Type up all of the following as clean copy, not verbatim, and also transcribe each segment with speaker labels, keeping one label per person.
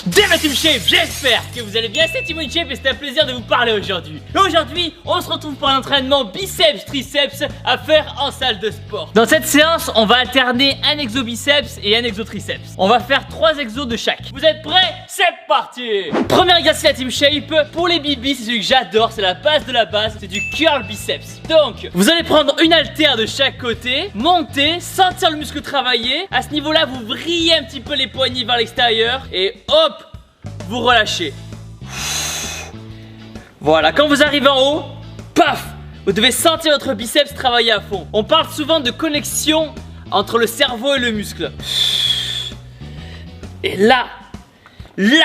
Speaker 1: Dès ma Team Shape, j'espère que vous allez bien, c'est Team Shape et c'est un plaisir de vous parler aujourd'hui. Aujourd'hui, on se retrouve pour un entraînement biceps, triceps à faire en salle de sport. Dans cette séance, on va alterner un exo biceps et un exo triceps. On va faire 3 exos de chaque. Vous êtes prêts? C'est parti! Premier exercice à Team Shape, pour les bibis, c'est celui que j'adore, c'est la base de la base, c'est du curl biceps. Donc, vous allez prendre une haltère de chaque côté, monter, sentir le muscle travailler. À ce niveau-là, vous vrillez un petit peu les poignets vers l'extérieur et hop, vous relâchez. Voilà, quand vous arrivez en haut, paf, vous devez sentir votre biceps travailler à fond. On parle souvent de connexion entre le cerveau et le muscle. Et là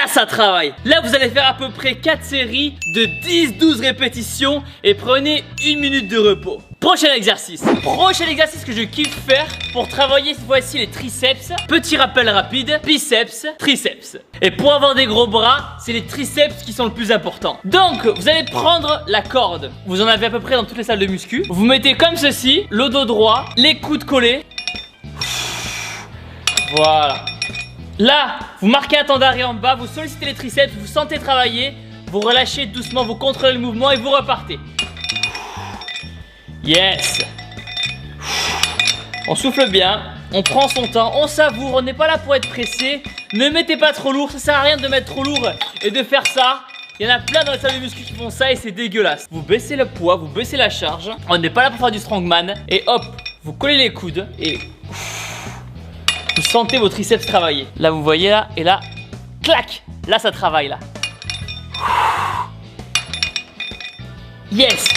Speaker 1: ça travaille. Là vous allez faire à peu près 4 séries de 10-12 répétitions et prenez 1 minute de repos. Prochain exercice que je kiffe faire pour travailler cette fois-ci les triceps. Petit rappel rapide, biceps, triceps. Et pour avoir des gros bras, c'est les triceps qui sont le plus important. Donc vous allez prendre la corde. Vous en avez à peu près dans toutes les salles de muscu. Vous mettez comme ceci, le dos droit, les coudes collés. Voilà. Là, vous marquez un temps d'arrêt en bas, vous sollicitez les triceps, vous sentez travailler, vous relâchez doucement, vous contrôlez le mouvement et vous repartez. Yes. On souffle bien, on prend son temps, on savoure, on n'est pas là pour être pressé. Ne mettez pas trop lourd, ça sert à rien de mettre trop lourd et de faire ça. Il y en a plein dans les salles de muscu qui font ça et c'est dégueulasse. Vous baissez le poids, vous baissez la charge. On n'est pas là pour faire du strongman. Et hop, vous collez les coudes et vous sentez vos triceps travailler. Là vous voyez là, et là, clac. Là ça travaille là. Yes.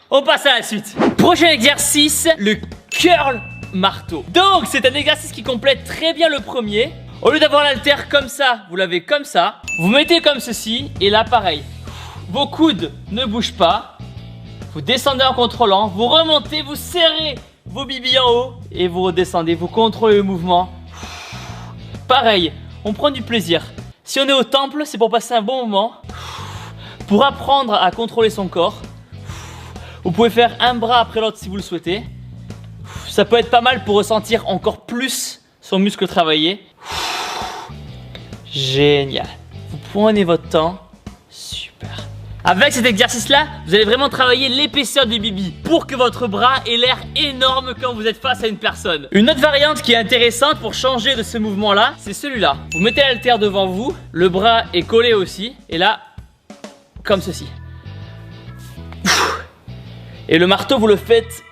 Speaker 1: On passe à la suite. Prochain exercice, le curl marteau. Donc c'est un exercice qui complète très bien le premier. Au lieu d'avoir l'haltère comme ça, vous l'avez comme ça. Vous mettez comme ceci et là pareil. Vos coudes ne bougent pas. Vous descendez en contrôlant, vous remontez, vous serrez vos bibis en haut et vous redescendez, vous contrôlez le mouvement. Pareil, on prend du plaisir. Si on est au temple, c'est pour passer un bon moment, pour apprendre à contrôler son corps. Vous pouvez faire un bras après l'autre si vous le souhaitez. Ça peut être pas mal pour ressentir encore plus son muscle travailler. Génial. Vous prenez votre temps. Super. Avec cet exercice-là, vous allez vraiment travailler l'épaisseur du bibi pour que votre bras ait l'air énorme quand vous êtes face à une personne. Une autre variante qui est intéressante pour changer de ce mouvement-là, c'est celui-là. Vous mettez l'haltère devant vous, le bras est collé aussi, et là, comme ceci. Et le marteau, vous le faites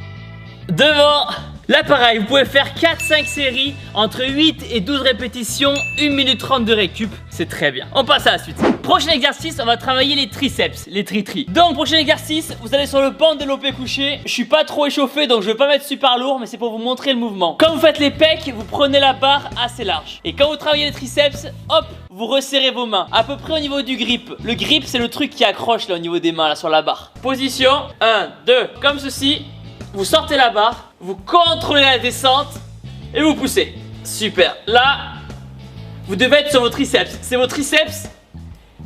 Speaker 1: devant. Là pareil, vous pouvez faire 4-5 séries entre 8 et 12 répétitions, 1 minute 30 de récup, c'est très bien. On passe à la suite. Prochain exercice, on va travailler les triceps, les tri-tri. Donc prochain exercice, vous allez sur le banc développé couché. Je suis pas trop échauffé donc je vais pas mettre super lourd, mais c'est pour vous montrer le mouvement. Quand vous faites les pecs, vous prenez la barre assez large. Et quand vous travaillez les triceps, hop, vous resserrez vos mains, à peu près au niveau du grip. Le grip c'est le truc qui accroche là au niveau des mains, là sur la barre. Position, 1, 2, comme ceci. Vous sortez la barre, vous contrôlez la descente et vous poussez. Super. Là, vous devez être sur vos triceps. C'est vos triceps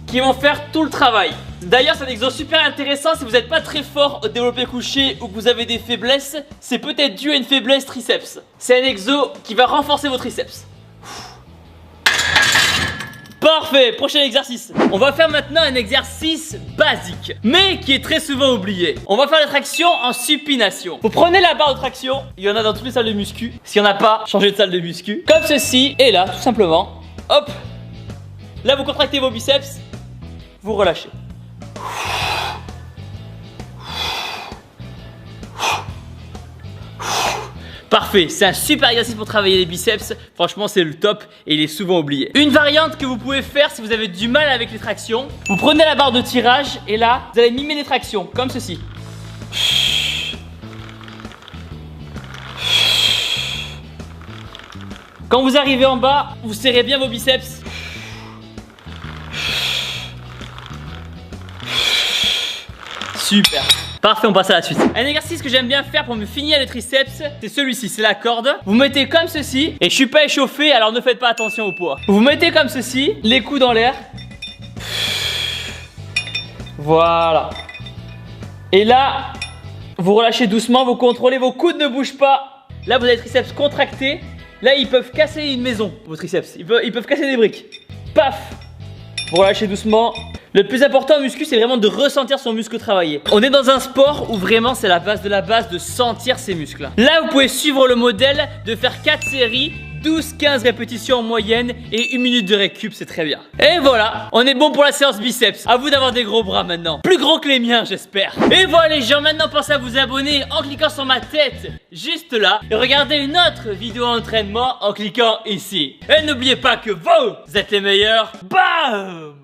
Speaker 1: qui vont faire tout le travail. D'ailleurs, c'est un exo super intéressant si vous n'êtes pas très fort au développé couché ou que vous avez des faiblesses. C'est peut-être dû à une faiblesse triceps. C'est un exo qui va renforcer vos triceps. Parfait, prochain exercice. On va faire maintenant un exercice basique, mais qui est très souvent oublié. On va faire la traction en supination. Vous prenez la barre de traction, il y en a dans toutes les salles de muscu. S'il n'y en a pas, changez de salle de muscu. Comme ceci, et là, tout simplement, hop. Là, vous contractez vos biceps, vous relâchez. Parfait, c'est un super exercice pour travailler les biceps. Franchement, c'est le top et il est souvent oublié. Une variante que vous pouvez faire si vous avez du mal avec les tractions, vous prenez la barre de tirage et là, vous allez mimer les tractions, comme ceci. Quand vous arrivez en bas, vous serrez bien vos biceps. Super. Parfait, on passe à la suite. Un exercice que j'aime bien faire pour me finir les triceps, c'est celui-ci, c'est la corde. Vous mettez comme ceci, et je suis pas échauffé, alors ne faites pas attention au poids. Vous mettez comme ceci, les coudes dans l'air. Voilà. Et là, vous relâchez doucement, vous contrôlez, vos coudes ne bougent pas. Là, vous avez les triceps contractés. Là, ils peuvent casser une maison, vos triceps. Ils peuvent casser des briques. paf, pour relâcher doucement. Le plus important en muscu, c'est vraiment de ressentir son muscle travailler. On est dans un sport où vraiment c'est la base de la base de sentir ses muscles. Là, vous pouvez suivre le modèle de faire 4 séries, 12-15 répétitions en moyenne et 1 minute de récup, c'est très bien. Et voilà, on est bon pour la séance biceps. À vous d'avoir des gros bras maintenant. Plus gros que les miens, j'espère. Et voilà les gens, maintenant pensez à vous abonner en cliquant sur ma tête, juste là. Et regardez une autre vidéo entraînement en cliquant ici. Et n'oubliez pas que vous êtes les meilleurs. Bam!